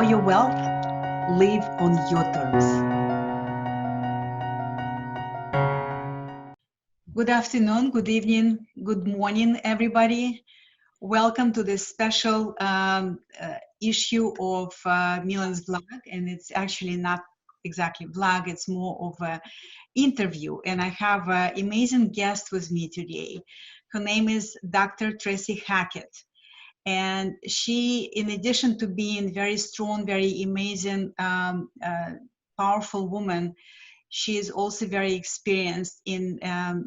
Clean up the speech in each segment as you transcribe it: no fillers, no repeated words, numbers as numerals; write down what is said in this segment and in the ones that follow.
your wealth, live on your terms. Good afternoon, good evening, good morning, everybody. Welcome to this special issue of Millen's vlog, and it's actually not exactly vlog, it's more of an interview. And I have an amazing guest with me today. Her name is Dr. Tracy Hackett. And she, in addition to being very strong, very amazing, powerful woman, she is also very experienced in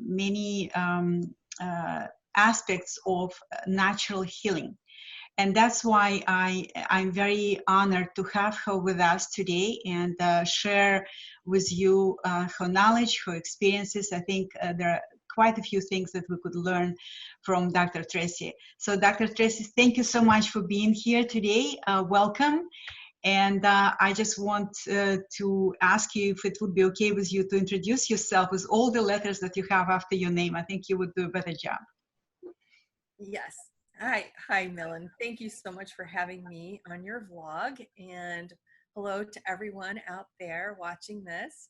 many aspects of natural healing. And that's why I'm very honored to have her with us today and share with you her knowledge, her experiences. I think there are quite a few things that we could learn from Dr. Tracy. So Dr. Tracy, thank you so much for being here today. Welcome. And I just want to ask you if it would be okay with you to introduce yourself with all the letters that you have after your name. I think you would do a better job. Yes. Hi, Millen. Thank you so much for having me on your vlog, and hello to everyone out there watching this.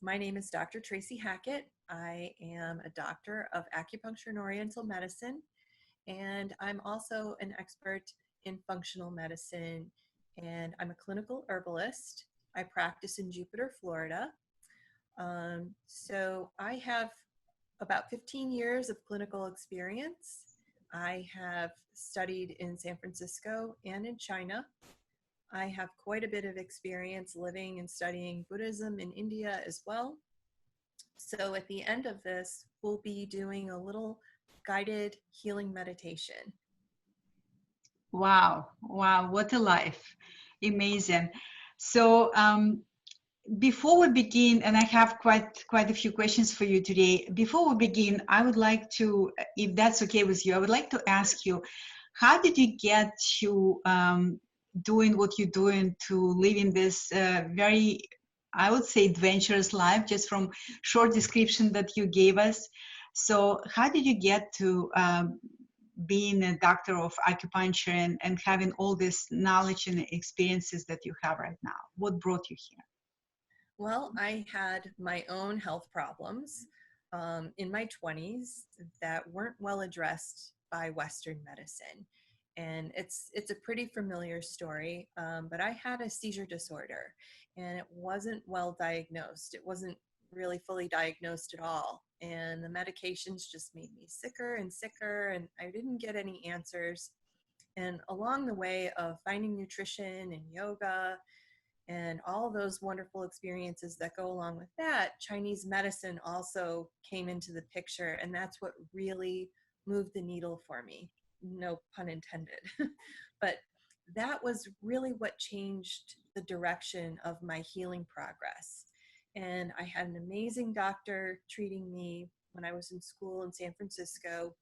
My name is Dr. Tracy Hackett. I am a doctor of Acupuncture and Oriental medicine, and I'm also an expert in functional medicine, and I'm a clinical herbalist. I practice in Jupiter, Florida. So I have about 15 years of clinical experience. I have studied in San Francisco and in China. I have quite a bit of experience living and studying Buddhism in India as well. So at the end of this, we'll be doing a little guided healing meditation. Wow, wow, what a life. Amazing. So before we begin, and I have quite a few questions for you today. Before we begin, I would like to, if that's okay with you, I would like to ask you, how did you get to doing what you're doing, to living this very, I would say, adventurous life, just from short description that you gave us? So how did you get to being a doctor of acupuncture and having all this knowledge and experiences that you have right now? What brought you here? Well, I had my own health problems in my 20s that weren't well addressed by Western medicine. And it's a pretty familiar story, but I had a seizure disorder, and it wasn't well diagnosed. It wasn't really fully diagnosed at all. And the medications just made me sicker and sicker, and I didn't get any answers. And along the way of finding nutrition and yoga and all those wonderful experiences that go along with that, Chinese medicine also came into the picture, and that's what really moved the needle for me. No pun intended. But that was really what changed the direction of my healing progress. And I had an amazing doctor treating me when I was in school in San Francisco.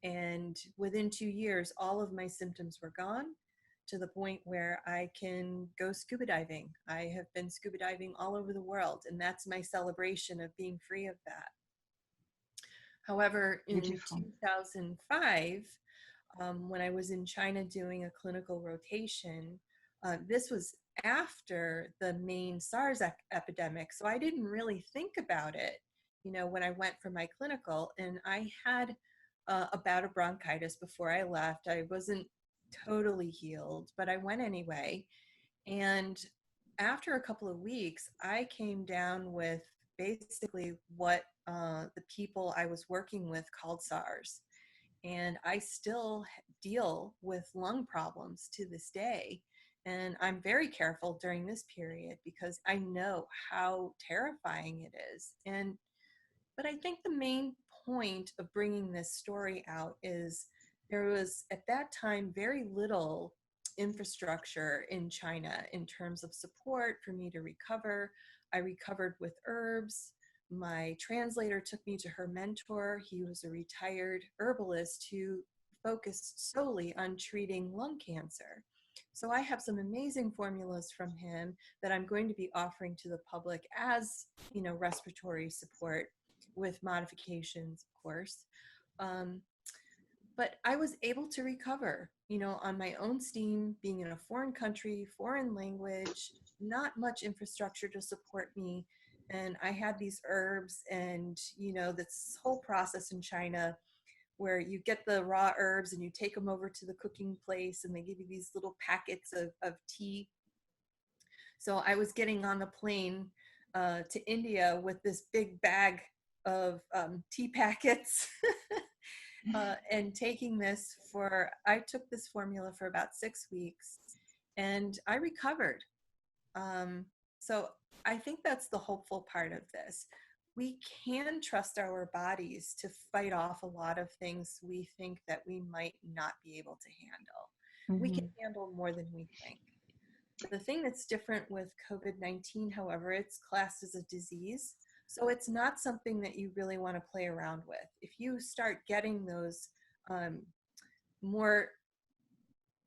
And within 2 years, all of my symptoms were gone, to the point where I can go scuba diving. I have been scuba diving all over the world, and that's my celebration of being free of that. However, in Beautiful. 2005, when I was in China doing a clinical rotation, this was after the main SARS epidemic, so I didn't really think about it, when I went for my clinical, and I had a bout of bronchitis before I left. I wasn't totally healed, but I went anyway. And after a couple of weeks, I came down with basically what the people I was working with called SARS. And I still deal with lung problems to this day. And I'm very careful during this period because I know how terrifying it is. But I think the main point of bringing this story out is there was at that time very little infrastructure in China in terms of support for me to recover. I recovered with herbs. My translator took me to her mentor. He was a retired herbalist who focused solely on treating lung cancer. So I have some amazing formulas from him that I'm going to be offering to the public as, respiratory support with modifications, of course. but I was able to recover, on my own steam, being in a foreign country, foreign language, not much infrastructure to support me. And I had these herbs and, this whole process in China where you get the raw herbs and you take them over to the cooking place and they give you these little packets of tea. So I was getting on the plane to India with this big bag of tea packets and taking this I took this formula for about 6 weeks and I recovered. So I think that's the hopeful part of this. We can trust our bodies to fight off a lot of things we think that we might not be able to handle. We can handle more than we think. The thing that's different with COVID-19, however, it's classed as a disease. So it's not something that you really want to play around with. If you start getting those more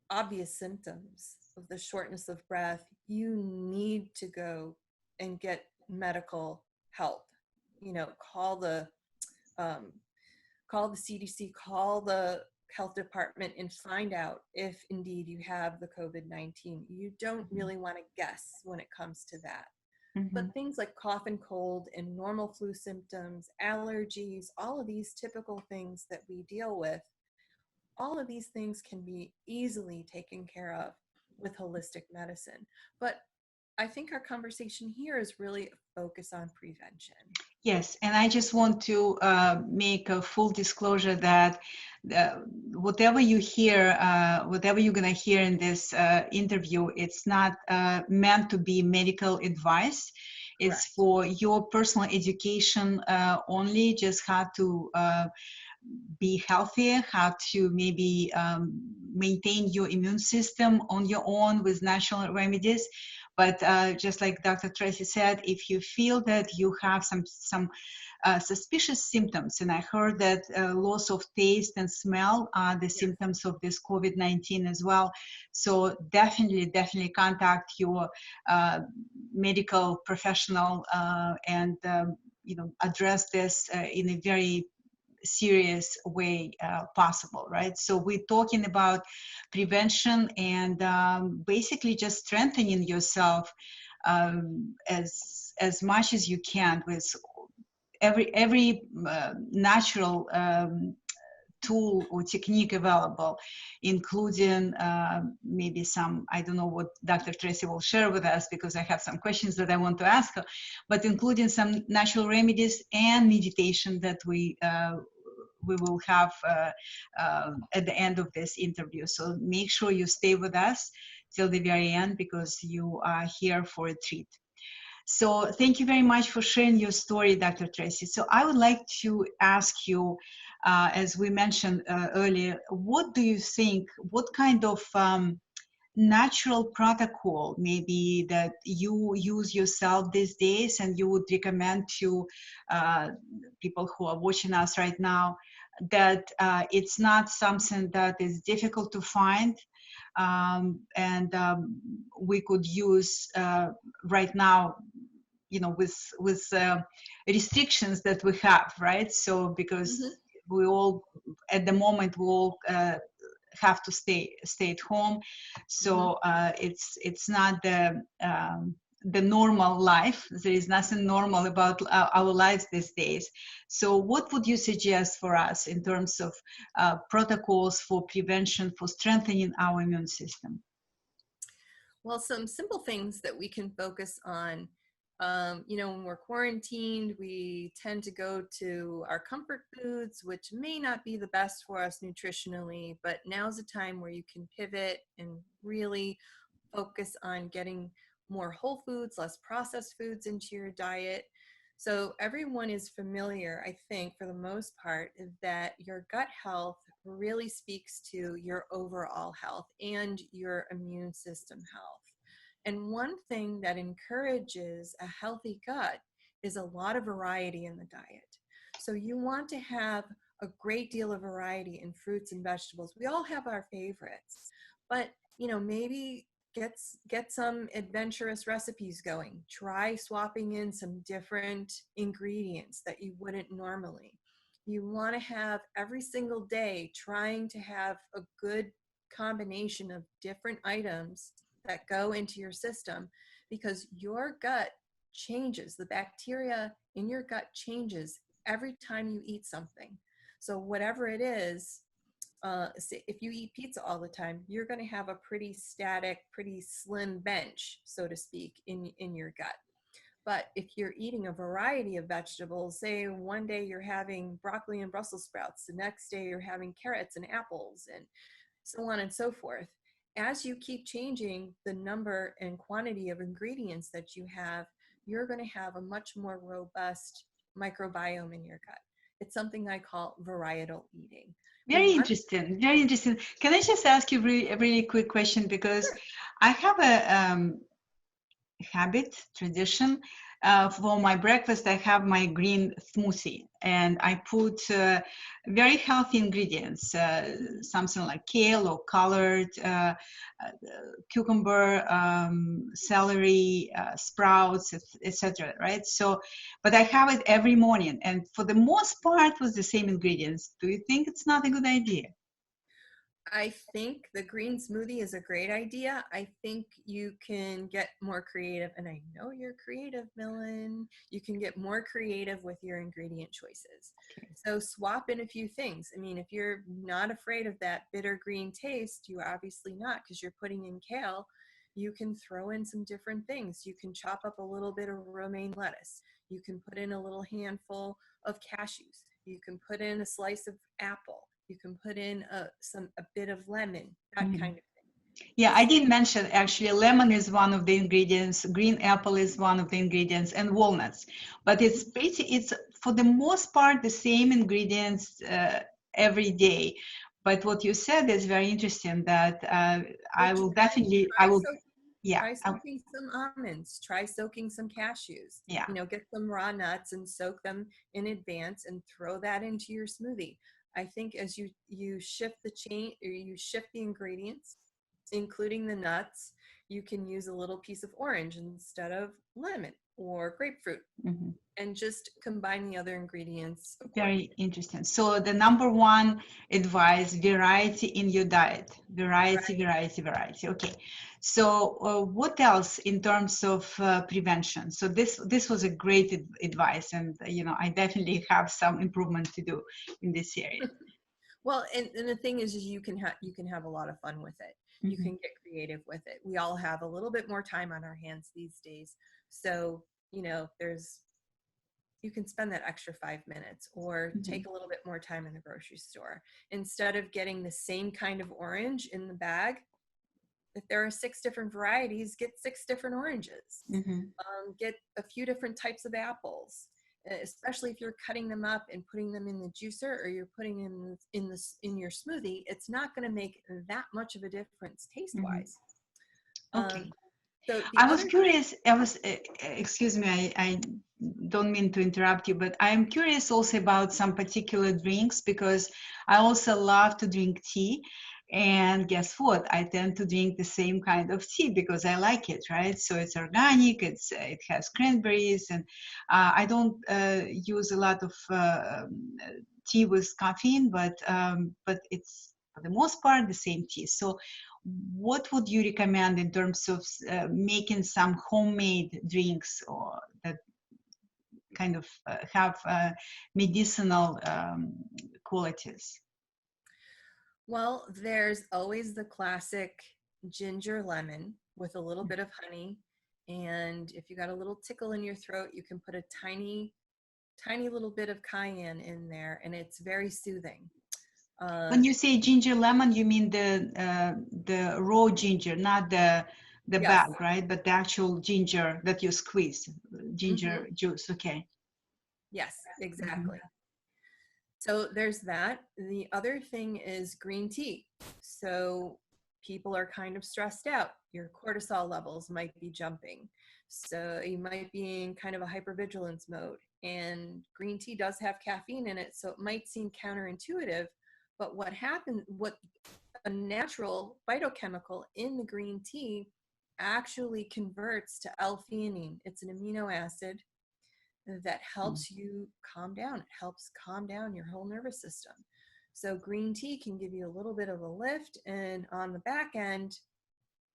obvious symptoms of the shortness of breath, you need to go and get medical help. Call the CDC, call the health department and find out if indeed you have the COVID-19. You don't really want to guess when it comes to that. But things like cough and cold and normal flu symptoms, allergies, all of these typical things that we deal with, all of these things can be easily taken care of with holistic medicine. But I think our conversation here is really a focus on prevention. Yes, and I just want to make a full disclosure that whatever you hear, whatever you're going to hear in this interview, it's not meant to be medical advice. It's Correct. for your personal education only, just how to be healthier, how to maybe maintain your immune system on your own with natural remedies. But just like Dr. Tracy said, if you feel that you have some suspicious symptoms, and I heard that loss of taste and smell are the symptoms of this COVID-19 as well. So definitely contact your medical professional and address this in a very serious way possible, right? So we're talking about prevention and basically just strengthening yourself as much as you can with every natural tool or technique available, including maybe some, I don't know what Dr. Tracy will share with us because I have some questions that I want to ask her, but including some natural remedies and meditation that we will have at the end of this interview. So make sure you stay with us till the very end because you are here for a treat. So thank you very much for sharing your story, Dr. Tracy. So I would like to ask you, as we mentioned earlier, what do you think, what kind of natural protocol maybe that you use yourself these days and you would recommend to people who are watching us right now, that it's not something that is difficult to find and we could use right now, with restrictions that we have, right? So because we all at the moment we all have to stay at home, so it's not the normal life. There is nothing normal about our lives these days. So what would you suggest for us in terms of protocols for prevention, for strengthening our immune system? Well, some simple things that we can focus on. When we're quarantined, we tend to go to our comfort foods, which may not be the best for us nutritionally, but now's a time where you can pivot and really focus on getting more whole foods, less processed foods into your diet. So everyone is familiar, I think, for the most part, that your gut health really speaks to your overall health and your immune system health. And one thing that encourages a healthy gut is a lot of variety in the diet. So you want to have a great deal of variety in fruits and vegetables. We all have our favorites, but maybe get some adventurous recipes going. Try swapping in some different ingredients that you wouldn't normally. You want to have every single day trying to have a good combination of different items that go into your system, because your gut changes. The bacteria in your gut changes every time you eat something. So whatever it is, if you eat pizza all the time, you're going to have a pretty static, pretty slim bench, so to speak, in your gut. But if you're eating a variety of vegetables, say one day you're having broccoli and Brussels sprouts, the next day you're having carrots and apples, and so on and so forth. As you keep changing the number and quantity of ingredients that you have, you're going to have a much more robust microbiome in your gut. It's something I call varietal eating. Very interesting. Very interesting. Can I just ask you a really quick question? Because I have a habit, tradition. For my breakfast, I have my green smoothie, and I put very healthy ingredients, something like kale or collard, cucumber, celery, sprouts, etc. Right? So, but I have it every morning, and for the most part, with the same ingredients. Do you think it's not a good idea? I think the green smoothie is a great idea. I think you can get more creative, and I know you're creative, Millen. You can get more creative with your ingredient choices. Okay. So swap in a few things. I mean, if you're not afraid of that bitter green taste, you obviously not, because you're putting in kale. You can throw in some different things. You can chop up a little bit of romaine lettuce. You can put in a little handful of cashews. You can put in a slice of apple. You can put in a bit of lemon, that kind of thing. Yeah, I didn't mention actually lemon is one of the ingredients, green apple is one of the ingredients, and walnuts. But it's basically, it's for the most part the same ingredients every day. But what you said is very interesting that I will definitely, I will, yeah, Try soaking some almonds, try soaking some cashews. yeah. You know, get some raw nuts and soak them in advance and throw that into your smoothie. I think as you shift the chain, or you shift the ingredients, including the nuts, you can use a little piece of orange instead of lemon or grapefruit, Mhm. and just combine the other ingredients Very accordingly. interesting. So the number one advice, variety in your diet. Variety, Right. variety, variety. Okay. So what else in terms of prevention? So this was a great advice, and I definitely have some improvement to do in this area. Well, and the thing is you can have a lot of fun with it. You Mhm. can get creative with it. We all have a little bit more time on our hands these days. So, you can spend that extra 5 minutes, or Mhm. take a little bit more time in the grocery store. Instead of getting the same kind of orange in the bag, if there are 6 different varieties, get 6 different oranges. Mhm. Get a few different types of apples, especially if you're cutting them up and putting them in the juicer, or you're putting them in your smoothie. It's not going to make that much of a difference taste Mhm. wise. Okay. So the I was other curious. Excuse me, I don't mean to interrupt you, but I'm curious also about some particular drinks, because I also love to drink tea. And guess what? I tend to drink the same kind of tea because I like it, right? So it's organic. It has cranberries, and I don't use a lot of tea with caffeine, but it's for the most part the same tea. So what would you recommend in terms of making some homemade drinks, or that kind of have medicinal qualities? Well, there's always the classic ginger lemon with a little bit of honey. And if you got a little tickle in your throat, you can put a tiny, tiny little bit of cayenne in there, and it's very soothing. Uh, When you say ginger lemon, you mean the raw ginger, not the yes. bag, right? But the actual ginger that you squeeze, Hmm. ginger juice. Okay. Yes, Mhm. exactly. So there's that. The other thing is green tea. So people are kind of stressed out. Your cortisol levels might be jumping. So you might be in kind of a hypervigilance mode. And green tea does have caffeine in it, so it might seem counterintuitive. But what a natural phytochemical in the green tea actually converts to L-theanine. It's an amino acid that helps you calm down. It helps calm down your whole nervous system. So green tea can give you a little bit of a lift, and on the back end,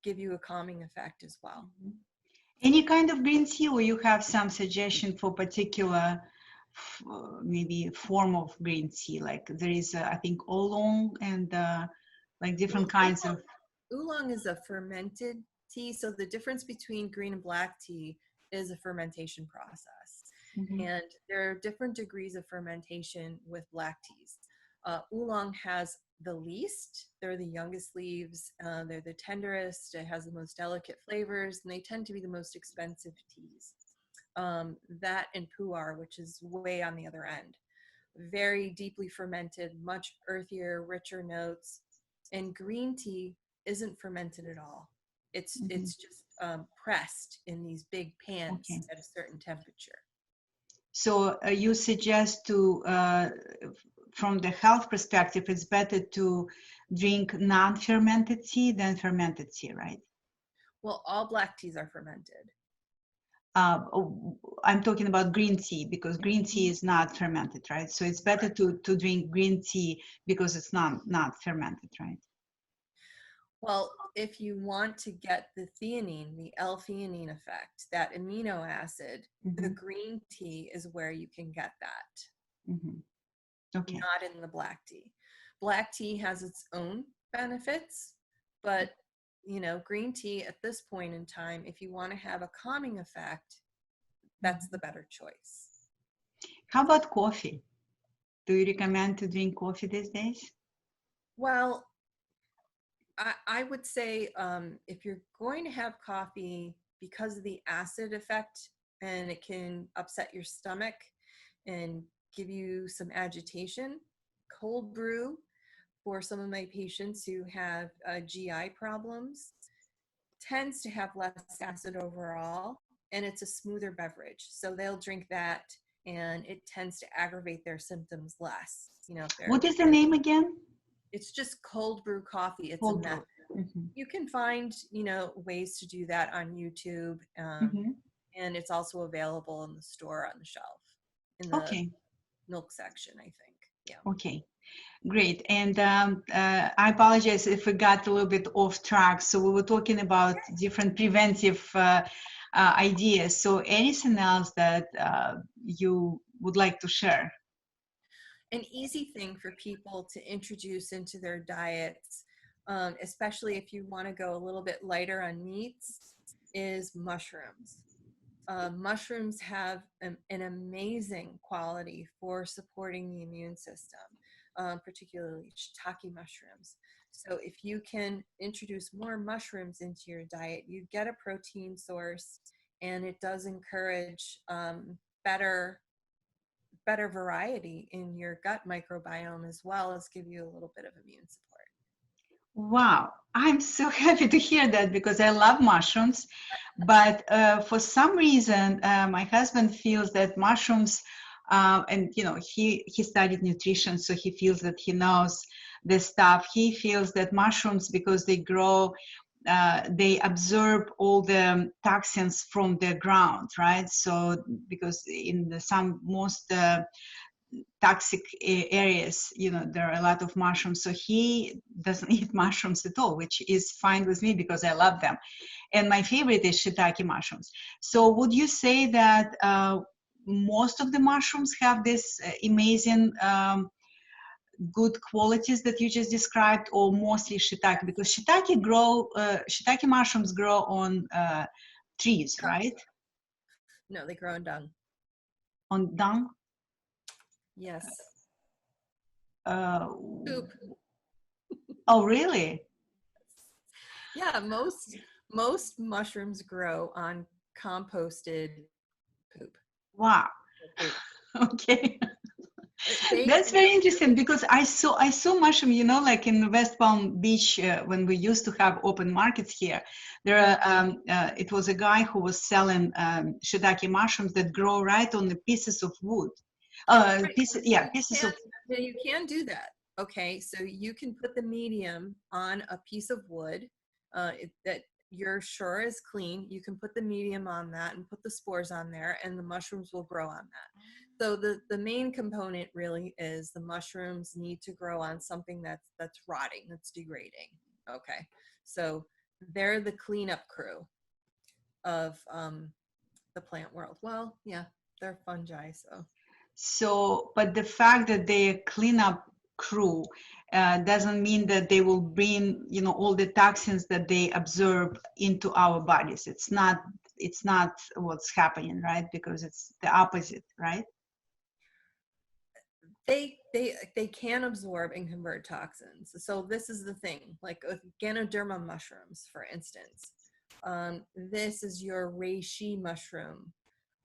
give you a calming effect as well. Any kind of green tea, or you have some suggestion for particular maybe form of green tea? Like there is, I think, oolong and like different kinds of. Oolong is a fermented tea. So the difference between green and black tea is a fermentation process. And there are different degrees of fermentation with black teas. Oolong has the least. They're the youngest leaves. They're the tenderest. It has the most delicate flavors, and they tend to be the most expensive teas. That and pu'er, which is way on the other end. Very deeply fermented, much earthier, richer notes. And green tea isn't fermented at all. It's just pressed in these big pans at a certain temperature. So you suggest to, from the health perspective, it's better to drink non-fermented tea than fermented tea, right? Well, all black teas are fermented. I'm talking about green tea, because green tea is not fermented, right? So it's better to drink green tea because it's not fermented, right? Well, if you want to get the theanine, the L-theanine effect, that amino acid, the green tea is where you can get that. Okay. Not in the black tea. Black tea has its own benefits, but you know, green tea at this point in time, if you want to have a calming effect, that's the better choice. How about coffee? Do you recommend to drink coffee these days? Well, I would say if you're going to have coffee, because of the acid effect, and it can upset your stomach and give you some agitation, cold brew for some of my patients who have GI problems tends to have less acid overall, and it's a smoother beverage. So they'll drink that, and it tends to aggravate their symptoms less. You know, what is the name again? It's just cold brew coffee. It's cold a method. You can find, you know, ways to do that on YouTube, and it's also available in the store on the shelf in the milk section, I think. Yeah. Okay. Great. And I apologize if we got a little bit off track. So we were talking about different preventive ideas. So anything else that you would like to share? An easy thing for people to introduce into their diets, especially if you want to go a little bit lighter on meats, is mushrooms. Mushrooms have an amazing quality for supporting the immune system, particularly shiitake mushrooms. So if you can introduce more mushrooms into your diet, you get a protein source, and it does encourage better variety in your gut microbiome, as well as give you a little bit of immune support. Wow, I'm so happy to hear that, because I love mushrooms, but for some reason my husband feels that mushrooms, and you know, he studied nutrition, so he feels that he knows the stuff. He feels that mushrooms, because they grow, they absorb all the toxins from the ground, right? So because in the most toxic areas, you know, there are a lot of mushrooms. So he doesn't eat mushrooms at all, which is fine with me because I love them. And my favorite is shiitake mushrooms. So would you say that most of the mushrooms have this amazing good qualities that you just described, or mostly shiitake? Because shiitake mushrooms grow on trees, right? No, they grow in dung. On dung? Yes. Poop. Oh, really? Yeah, most mushrooms grow on composted poop. Wow. Okay. That's very interesting, because I saw mushroom, you know, like in West Palm Beach, when we used to have open markets here, there are it was a guy who was selling shiitake mushrooms that grow right on the pieces of wood. Pieces of. You can do that. Okay, so you can put the medium on a piece of wood that you're sure is clean, you can put the medium on that and put the spores on there, and the mushrooms will grow on that. So the main component really is the mushrooms need to grow on something that's rotting, that's degrading. Okay, so they're the cleanup crew of the plant world. Well, yeah, they're fungi, so. So, but the fact that they're cleanup crew doesn't mean that they will bring, you know, all the toxins that they absorb into our bodies. It's not what's happening, right? Because it's the opposite, right? They can absorb and convert toxins. So this is the thing, like with Ganoderma mushrooms, for instance. This is your reishi mushroom.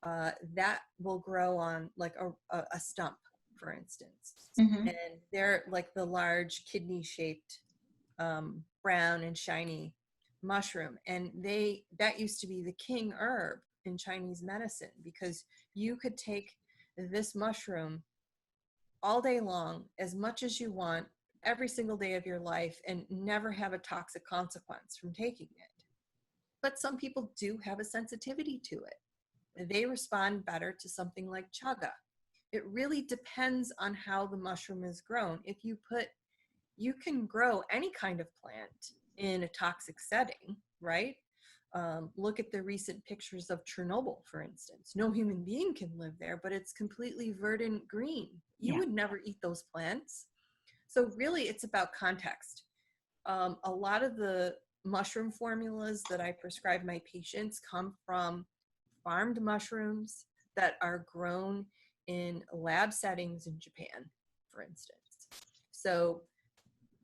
That will grow on like a stump, for instance. Mm-hmm. And they're like the large kidney-shaped brown and shiny mushroom. And that used to be the king herb in Chinese medicine, because you could take this mushroom all day long, as much as you want, every single day of your life, and never have a toxic consequence from taking it. But some people do have a sensitivity to it. They respond better to something like chaga. It really depends on how the mushroom is grown. You can grow any kind of plant in a toxic setting, right? Look at the recent pictures of Chernobyl, for instance. No human being can live there, but it's completely verdant green. You would never eat those plants. So really, it's about context. A lot of the mushroom formulas that I prescribe my patients come from farmed mushrooms that are grown in lab settings in Japan, for instance. So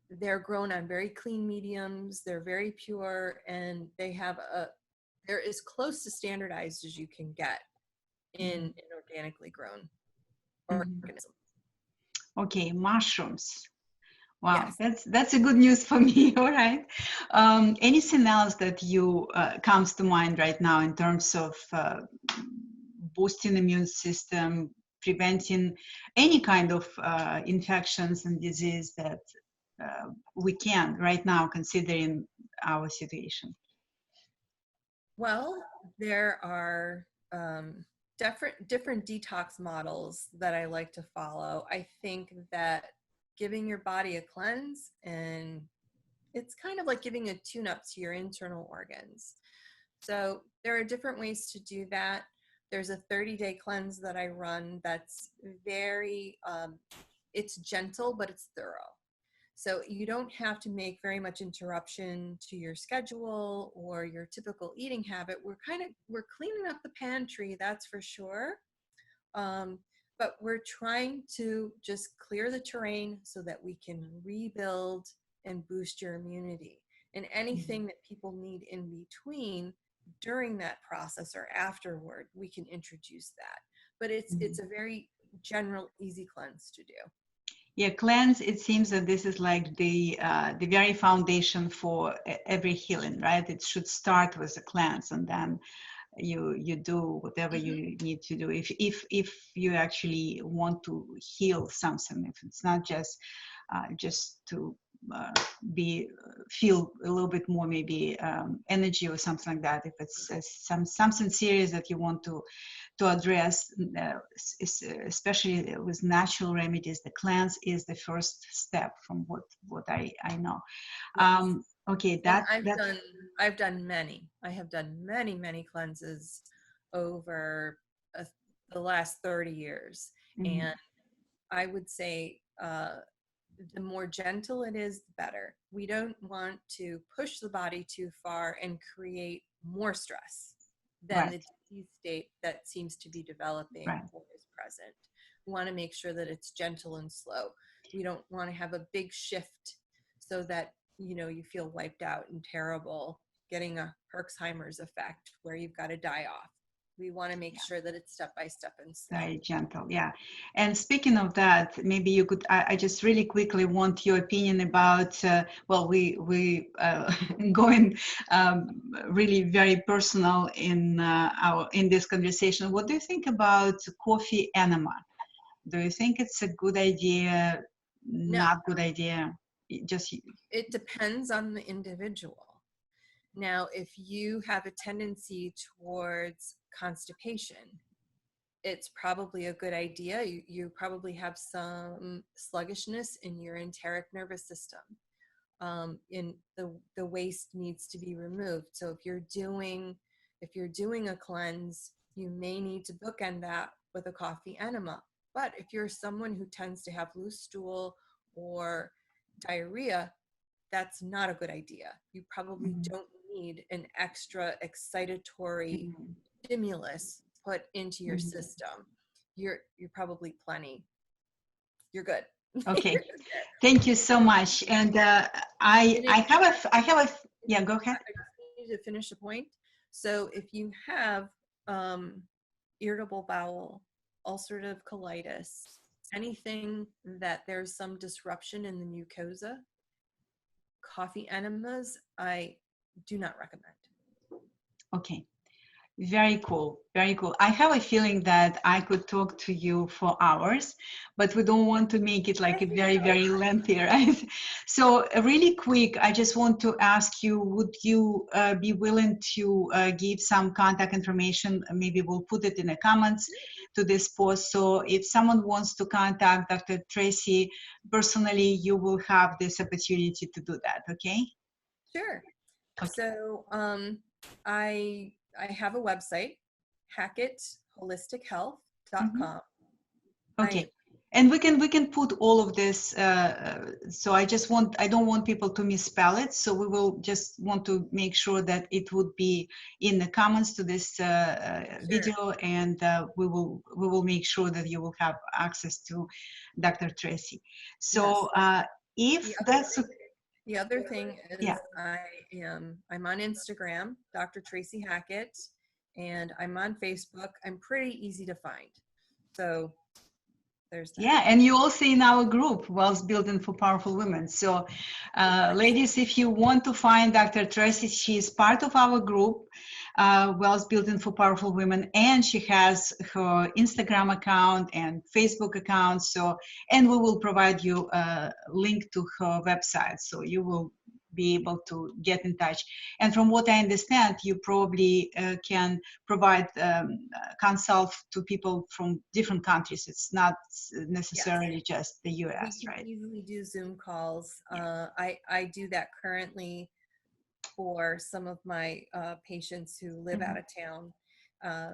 they're grown on very clean mediums, they're very pure, and they're as close to standardized as you can get in an organically grown organism. Okay, mushrooms. Wow, Yes. that's a good news for me. All right. Anything else that you comes to mind right now in terms of boosting immune system, preventing any kind of infections and disease that we can right now, considering our situation? Well, there are different detox models that I like to follow. I think that giving your body a cleanse, and it's kind of like giving a tune-up to your internal organs. So there are different ways to do that. There's a 30-day cleanse that I run that's very, it's gentle, but it's thorough. So you don't have to make very much interruption to your schedule or your typical eating habit. We're cleaning up the pantry, that's for sure. But we're trying to just clear the terrain so that we can rebuild and boost your immunity. And anything that people need in between during that process or afterward, we can introduce that. But it's a very general, easy cleanse to do. Yeah, cleanse, it seems that this is like the very foundation for every healing, right? It should start with a cleanse, and then you do whatever you need to do if you actually want to heal something, if it's not just to feel a little bit more maybe energy or something like that. If it's something serious that you want to address, especially with natural remedies, the cleanse is the first step from what I know. Yes. Okay, And I've done many. I have done many cleanses over the last 30 years. And I would say the more gentle it is, the better. We don't want to push the body too far and create more stress than the disease state that seems to be developing or is present. We want to make sure that it's gentle and slow. We don't want to have a big shift so that you feel wiped out and terrible, getting a Herxheimer's effect where you've got to die off. We want to make sure that it's step by step and slow. Very gentle, yeah. And speaking of that, maybe you could, I just really quickly want your opinion about, well, we going really very personal in this conversation. What do you think about coffee enema? Do you think it's a good idea, No. not good idea? It depends on the individual. Now, if you have a tendency towards constipation, it's probably a good idea. You probably have some sluggishness in your enteric nervous system. In the waste needs to be removed. So if you're doing a cleanse, you may need to bookend that with a coffee enema. But if you're someone who tends to have loose stool or diarrhea, that's not a good idea. You probably don't need an extra excitatory stimulus put into your system. You're probably plenty. You're good. Okay, thank you so much. And I have a yeah. Go ahead. I just need to finish the point. So if you have irritable bowel, ulcerative colitis, anything that there's some disruption in the mucosa, coffee enemas, I do not recommend. Okay. Very cool. Very cool. I have a feeling that I could talk to you for hours, but we don't want to make it like a very, very lengthy, right? So really quick, I just want to ask you, would you be willing to give some contact information? Maybe we'll put it in the comments to this post. So if someone wants to contact Dr. Tracy personally, you will have this opportunity to do that, okay? Sure. Okay. So I have a website, HackettHolisticHealth.com. Okay. And we can put all of this. So I don't want people to misspell it. So we will just want to make sure that it would be in the comments to this video, and we will make sure that you will have access to Dr. Tracy. So if that's the other thing is, yeah. I'm on Instagram, Dr. Tracy Hackett, and I'm on Facebook. I'm pretty easy to find. So there's that. Yeah, and you also in our group, Wealth Building for Powerful Women. So ladies, if you want to find Dr. Tracy, she is part of our group, Wealth Building for Powerful Women, and she has her Instagram account and Facebook account. So, and we will provide you a link to her website, so you will be able to get in touch. And from what I understand, you probably can provide consult to people from different countries. It's not necessarily just the US, we right? We easily do Zoom calls. I do that currently for some of my patients who live out of town.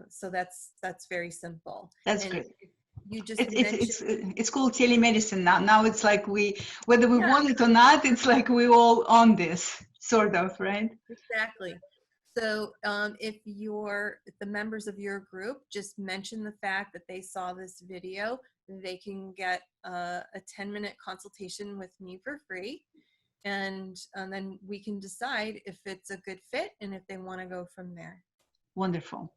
So that's very simple. That's and great. You just mentioned It's called telemedicine now. Now it's like whether we want it or not, it's like we all on this sort of, right? Exactly. So if the members of your group just mention the fact that they saw this video, they can get a 10-minute consultation with me for free. And then we can decide if it's a good fit and if they want to go from there. Wonderful.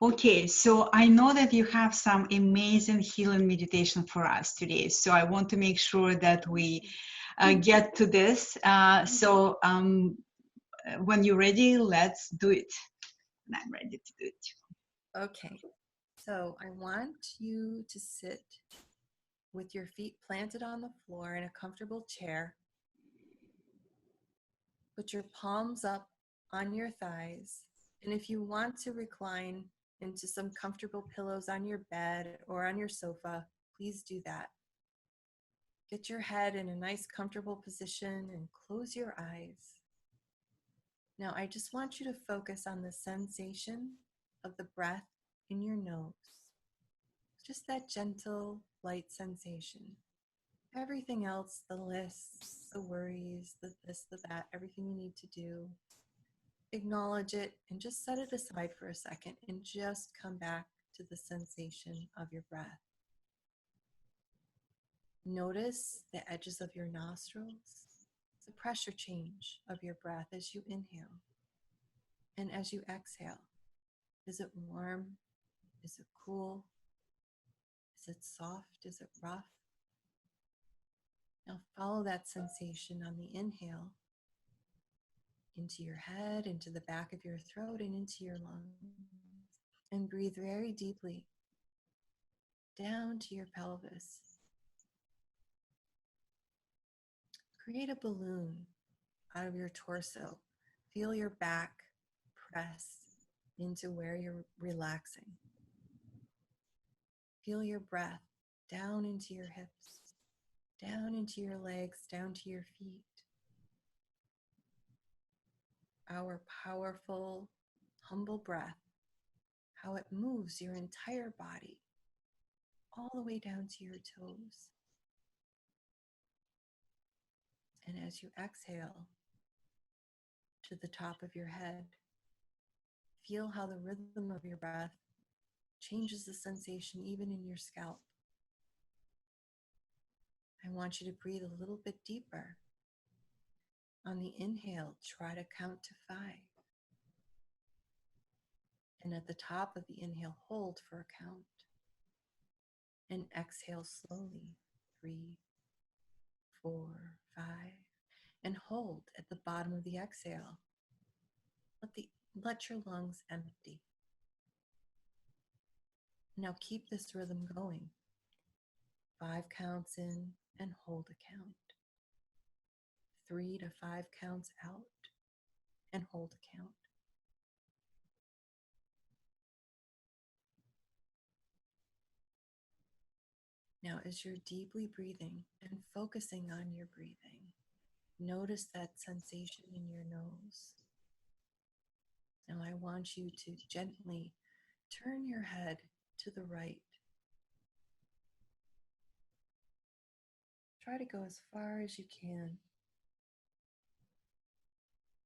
Okay, so I know that you have some amazing healing meditation for us today. So I want to make sure that we get to this. So when you're ready, let's do it. And I'm ready to do it. Okay, so I want you to sit with your feet planted on the floor in a comfortable chair. Put your palms up on your thighs. And if you want to recline into some comfortable pillows on your bed or on your sofa, please do that. Get your head in a nice comfortable position and close your eyes. Now I just want you to focus on the sensation of the breath in your nose. Just that gentle, light sensation. Everything else, the lists, the worries, the this, the that, everything you need to do, acknowledge it and just set it aside for a second and just come back to the sensation of your breath. Notice the edges of your nostrils, the pressure change of your breath as you inhale and as you exhale. Is it warm? Is it cool? Is it soft? Is it rough? Now follow that sensation on the inhale into your head, into the back of your throat, and into your lungs. And breathe very deeply down to your pelvis. Create a balloon out of your torso. Feel your back press into where you're relaxing. Feel your breath down into your hips, down into your legs, down to your feet. Our powerful, humble breath, how it moves your entire body, all the way down to your toes. And as you exhale to the top of your head, feel how the rhythm of your breath changes the sensation even in your scalp. I want you to breathe a little bit deeper. On the inhale, try to count to 5. And at the top of the inhale, hold for a count. And exhale slowly, 3, 4, 5. And hold at the bottom of the exhale. Let your lungs empty. Now keep this rhythm going. 5 counts in and hold a count. 3 to 5 counts out and hold a count. Now, as you're deeply breathing and focusing on your breathing, notice that sensation in your nose. Now, I want you to gently turn your head to the right. Try to go as far as you can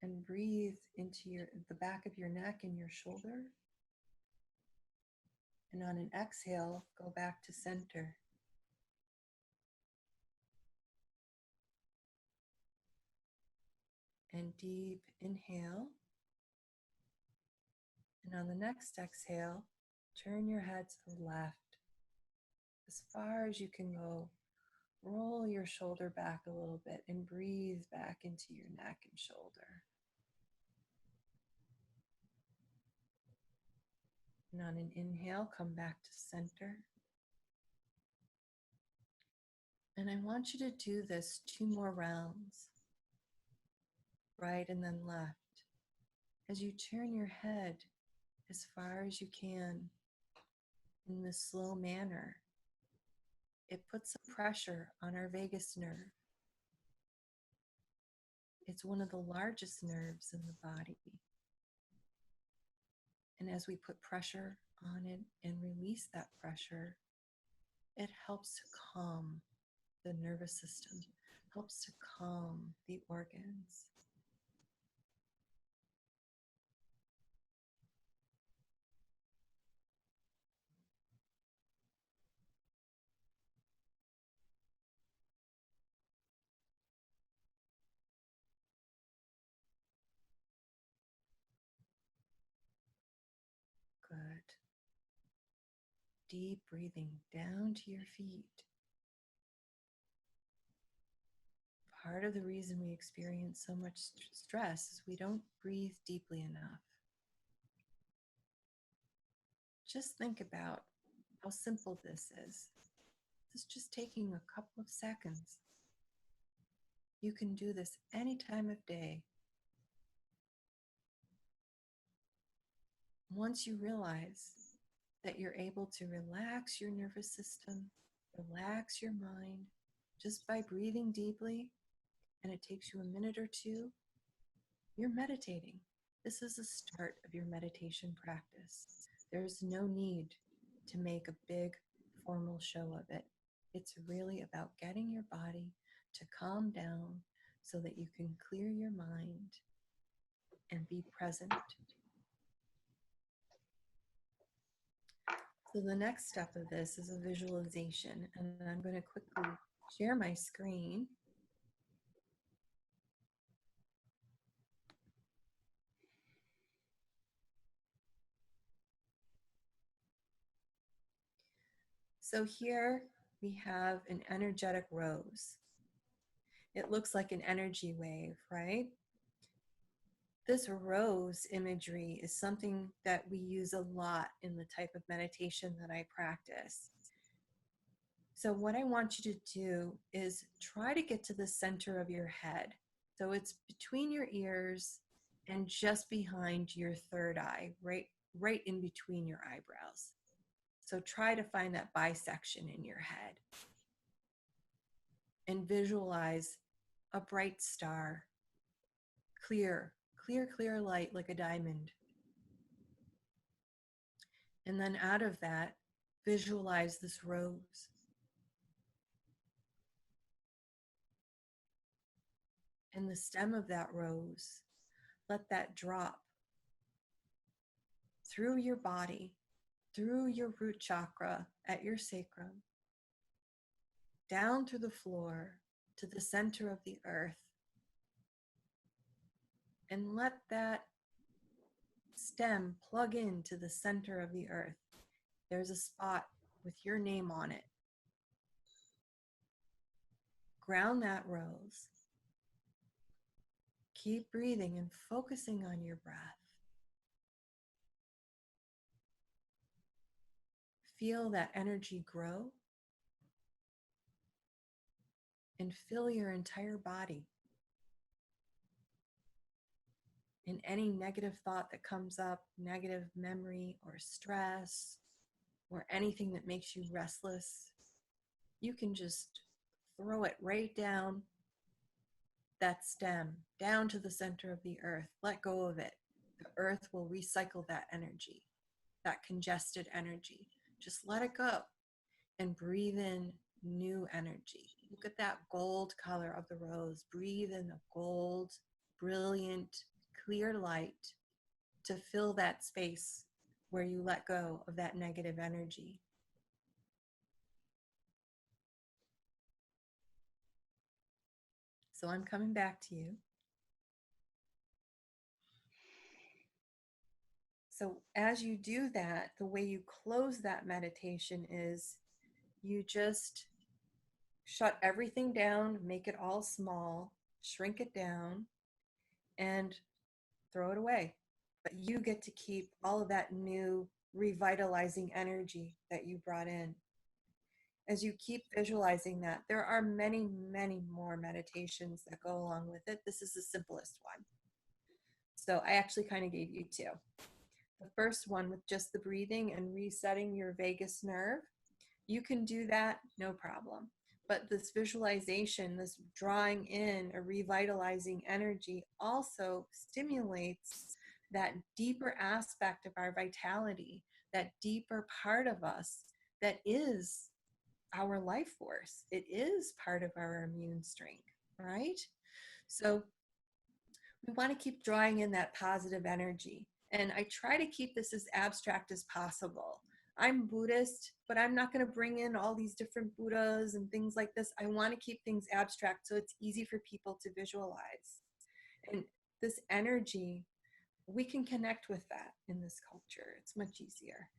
and breathe into the back of your neck and your shoulder. And on an exhale, go back to center. And deep inhale. And on the next exhale, turn your head to the left. As far as you can go, roll your shoulder back a little bit and breathe back into your neck and shoulder. And on an inhale, come back to center. And I want you to do this 2 more rounds, right and then left. As you turn your head as far as you can in this slow manner, it puts some pressure on our vagus nerve. It's one of the largest nerves in the body. And as we put pressure on it and release that pressure, it helps to calm the nervous system, helps to calm the organs. Good. Deep breathing down to your feet. Part of the reason we experience so much stress is we don't breathe deeply enough. Just think about how simple this is. This is just taking a couple of seconds. You can do this any time of day. Once you realize that you're able to relax your nervous system, relax your mind, just by breathing deeply, and it takes you a minute or 2, you're meditating. This is the start of your meditation practice. There's no need to make a big formal show of it. It's really about getting your body to calm down so that you can clear your mind and be present. So the next step of this is a visualization, and I'm going to quickly share my screen. So here we have an energetic rose. It looks like an energy wave, right? This rose imagery is something that we use a lot in the type of meditation that I practice. So what I want you to do is try to get to the center of your head. So it's between your ears and just behind your third eye, right in between your eyebrows. So try to find that bisection in your head and visualize a bright star, clear, clear light like a diamond. And then out of that, visualize this rose. And the stem of that rose, let that drop through your body, through your root chakra at your sacrum, down through the floor to the center of the earth. And let that stem plug into the center of the earth. There's a spot with your name on it. Ground that rose. Keep breathing and focusing on your breath. Feel that energy grow and fill your entire body. And any negative thought that comes up, negative memory or stress or anything that makes you restless, you can just throw it right down that stem, down to the center of the earth. Let go of it. The earth will recycle that energy, that congested energy. Just let it go and breathe in new energy. Look at that gold color of the rose. Breathe in the gold, brilliant, clear light to fill that space where you let go of that negative energy. So I'm coming back to you. So as you do that, the way you close that meditation is you just shut everything down, make it all small, shrink it down, and throw it away. But you get to keep all of that new revitalizing energy that you brought in. As you keep visualizing that, there are many, many more meditations that go along with it. This is the simplest one. So I actually kind of gave you two. The first one with just the breathing and resetting your vagus nerve, you can do that, no problem. But this visualization, this drawing in a revitalizing energy also stimulates that deeper aspect of our vitality, that deeper part of us that is our life force. It is part of our immune strength, right? So we want to keep drawing in that positive energy. And I try to keep this as abstract as possible. I'm Buddhist, but I'm not going to bring in all these different Buddhas and things like this. I want to keep things abstract so it's easy for people to visualize. And this energy, we can connect with that in this culture. It's much easier.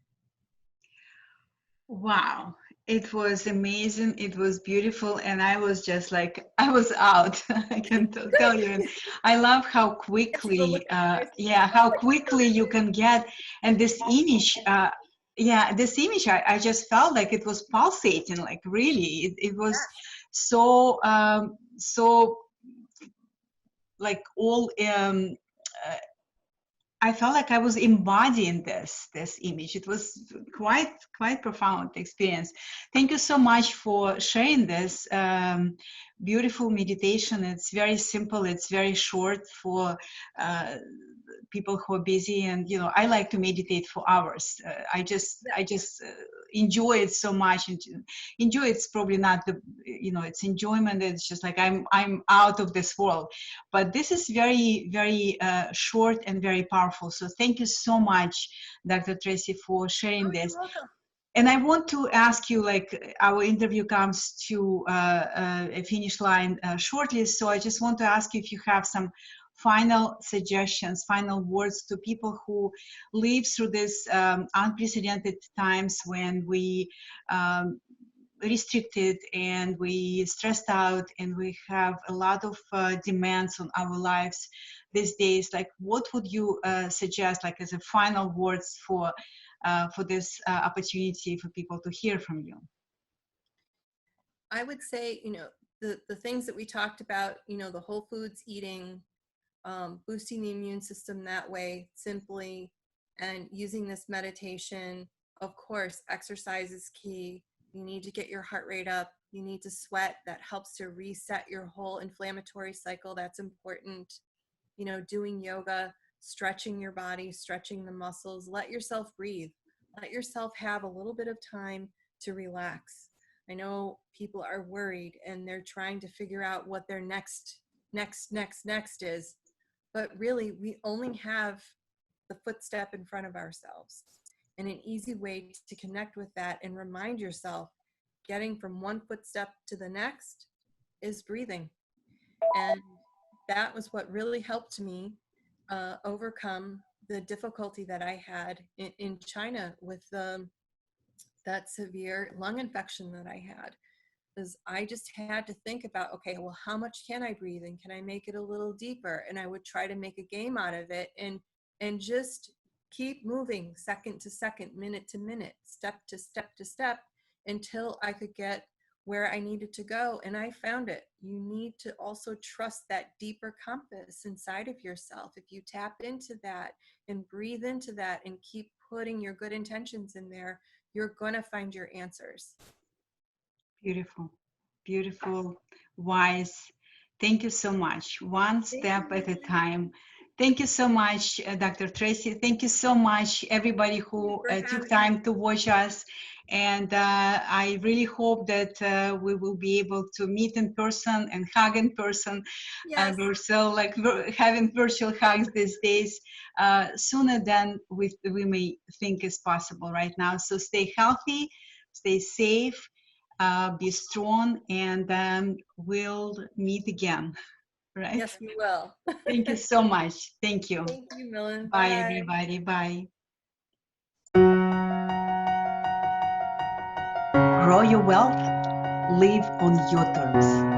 Wow, it was amazing. It was beautiful. And I was just like, I was out. I can tell you. And I love how quickly, how quickly you can get. And this image, I just felt like it was pulsating, like really, it was so, so like all, I felt like I was embodying this image. It was quite profound experience. Thank you so much for sharing this beautiful meditation. It's very simple. It's very short for people who are busy, and I like to meditate for hours. I just enjoy it so much. And enjoy it's probably not the it's enjoyment. It's just like I'm out of this world. But this is very, very short and very powerful. So thank you so much, Dr. Tracy, for sharing this. You're welcome. And I want to ask you, like, our interview comes to a finish line shortly. So I just want to ask you if you have some final suggestions, final words to people who live through this unprecedented times when we restricted and we stressed out and we have a lot of demands on our lives these days. Like, what would you suggest, like, as a final words for this opportunity for people to hear from you? I would say, the things that we talked about, the whole foods eating, boosting the immune system that way simply, and using this meditation. Of course, exercise is key. You need to get your heart rate up. You need to sweat. That helps to reset your whole inflammatory cycle. That's important. You know, doing yoga, stretching your body, stretching the muscles. Let yourself breathe. Let yourself have a little bit of time to relax. I know people are worried and they're trying to figure out what their next is. But really, we only have the footstep in front of ourselves. And an easy way to connect with that and remind yourself, getting from one footstep to the next is breathing. And that was what really helped me overcome the difficulty that I had in China with that severe lung infection that I had. Because I just had to think about, okay, well, how much can I breathe, and can I make it a little deeper? And I would try to make a game out of it, and just keep moving second to second, minute to minute, step to step to step, until I could get where I needed to go. And I found it. You need to also trust that deeper compass inside of yourself. If you tap into that and breathe into that and keep putting your good intentions in there, you're going to find your answers. Beautiful, beautiful, wise. Thank you so much. One step at a time. Thank you so much, Dr. Tracy. Thank you so much, everybody who took time to watch us. And I really hope that we will be able to meet in person and hug in person. Yes. We're so like having virtual hugs these days sooner than we may think is possible right now. So stay healthy, stay safe. Be strong, and we'll meet again, right? Yes, we will. Thank you so much. Thank you. Thank you, Millen. Bye, everybody. Bye. Grow your wealth. Live on your terms.